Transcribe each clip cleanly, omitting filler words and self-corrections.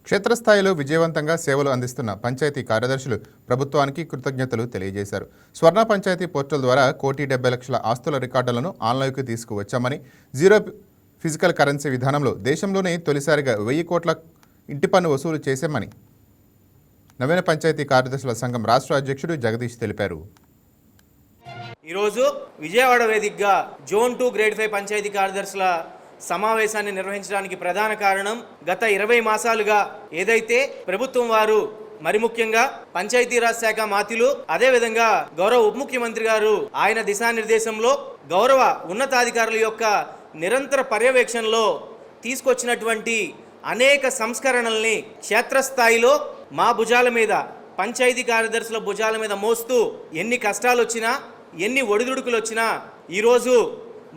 క్షేత్రస్థాయిలో విజయవంతంగా సేవలు అందిస్తున్న పంచాయతీ కార్యదర్శులు ప్రభుత్వానికి కృతజ్ఞతలు తెలియజేశారు. స్వర్ణ పంచాయతీ పోర్టల్ ద్వారా 1,70,00,000 ఆస్తుల రికార్డులను ఆన్లైన్కి తీసుకువచ్చామని, జీరో ఫిజికల్ కరెన్సీ విధానంలో దేశంలోనే తొలిసారిగా 1,000 కోట్ల ఇంటి పన్ను వసూలు చేశామని నవీన పంచాయతీ కార్యదర్శుల సంఘం రాష్ట్ర అధ్యక్షుడు జగదీష్ తెలిపారు. ఈరోజు విజయవాడ వేదికగా జోన్ 2 గ్రేడ్ 5 పంచాయతీ కార్యదర్శుల సమావేశాన్ని నిర్వహించడానికి ప్రధాన కారణం గత 20 మాసాలుగా ఏదైతే ప్రభుత్వం వారు మరి ముఖ్యంగా పంచాయతీరాజ్ శాఖ మాత్యులు అదేవిధంగా గౌరవ ఉప ముఖ్యమంత్రి గారు ఆయన దిశానిర్దేశంలో గౌరవ ఉన్నతాధికారుల యొక్క నిరంతర పర్యవేక్షణలో తీసుకొచ్చినటువంటి అనేక సంస్కరణల్ని క్షేత్రస్థాయిలో మా భుజాల మీద పంచాయతీ కార్యదర్శుల భుజాల మీద మోస్తూ ఎన్ని కష్టాలు వచ్చినా ఎన్ని ఒడిదుడుకులు వచ్చినా ఈరోజు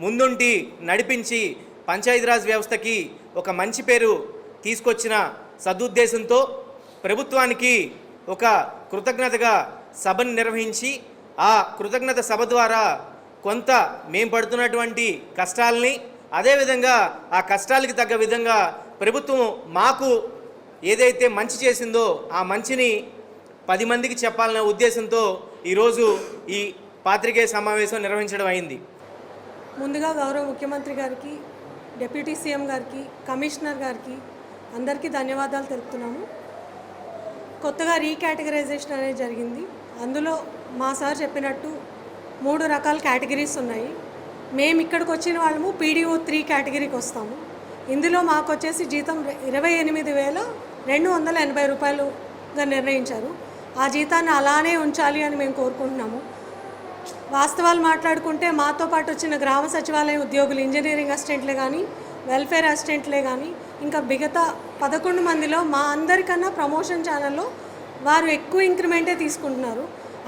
ముందుండి నడిపించి పంచాయతీరాజ్ వ్యవస్థకి ఒక మంచి పేరు తీసుకొచ్చిన సదుద్దేశంతో ప్రభుత్వానికి ఒక కృతజ్ఞతగా సభను నిర్వహించి ఆ కృతజ్ఞత సభ ద్వారా కొంత మేము పడుతున్నటువంటి కష్టాలని అదేవిధంగా ఆ కష్టాలకి తగ్గ విధంగా ప్రభుత్వం మాకు ఏదైతే మంచి చేసిందో ఆ మంచిని 10 మందికి చెప్పాలనే ఉద్దేశంతో ఈరోజు ఈ పాత్రికేయ సమావేశం నిర్వహించడం అయింది. ముందుగా గౌరవ ముఖ్యమంత్రి గారికి, డిప్యూటీ సీఎం గారికి, కమిషనర్ గారికి అందరికీ ధన్యవాదాలు తెలుపుతున్నాము. కొత్తగా రీకేటగరైజేషన్ అనేది జరిగింది. అందులో మా సార్ చెప్పినట్టు 3 రకాల కేటగిరీస్ ఉన్నాయి. మేము ఇక్కడికి వచ్చిన వాళ్ళము PDO 3 కేటగిరీకి వస్తాము. ఇందులో మాకు వచ్చేసి జీతం 28,280 రూపాయలుగా నిర్ణయించారు. ఆ జీతాన్ని అలానే ఉంచాలి అని మేము కోరుకుంటున్నాము. వాస్తవాలు మాట్లాడుకుంటే మాతో పాటు వచ్చిన గ్రామ సచివాలయ ఉద్యోగులు, ఇంజనీరింగ్ అసిస్టెంట్లే కానీ, వెల్ఫేర్ అసిస్టెంట్లే కానీ, ఇంకా మిగతా 11 మందిలో మా అందరికన్నా ప్రమోషన్ ఛానల్లో వారు ఎక్కువ ఇంక్రిమెంటే తీసుకుంటున్నారు.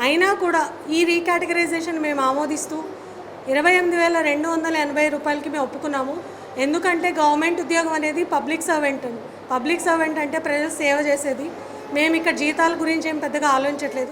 అయినా కూడా ఈ రీకేటగరైజేషన్ మేము ఆమోదిస్తూ 28,280 రూపాయలకి మేము ఒప్పుకున్నాము. ఎందుకంటే గవర్నమెంట్ ఉద్యోగం అనేది పబ్లిక్ సర్వెంట్ అంటే ప్రజలు సేవ చేసేది. మేము ఇక్కడ జీతాల గురించి ఏం పెద్దగా ఆలోచించట్లేదు.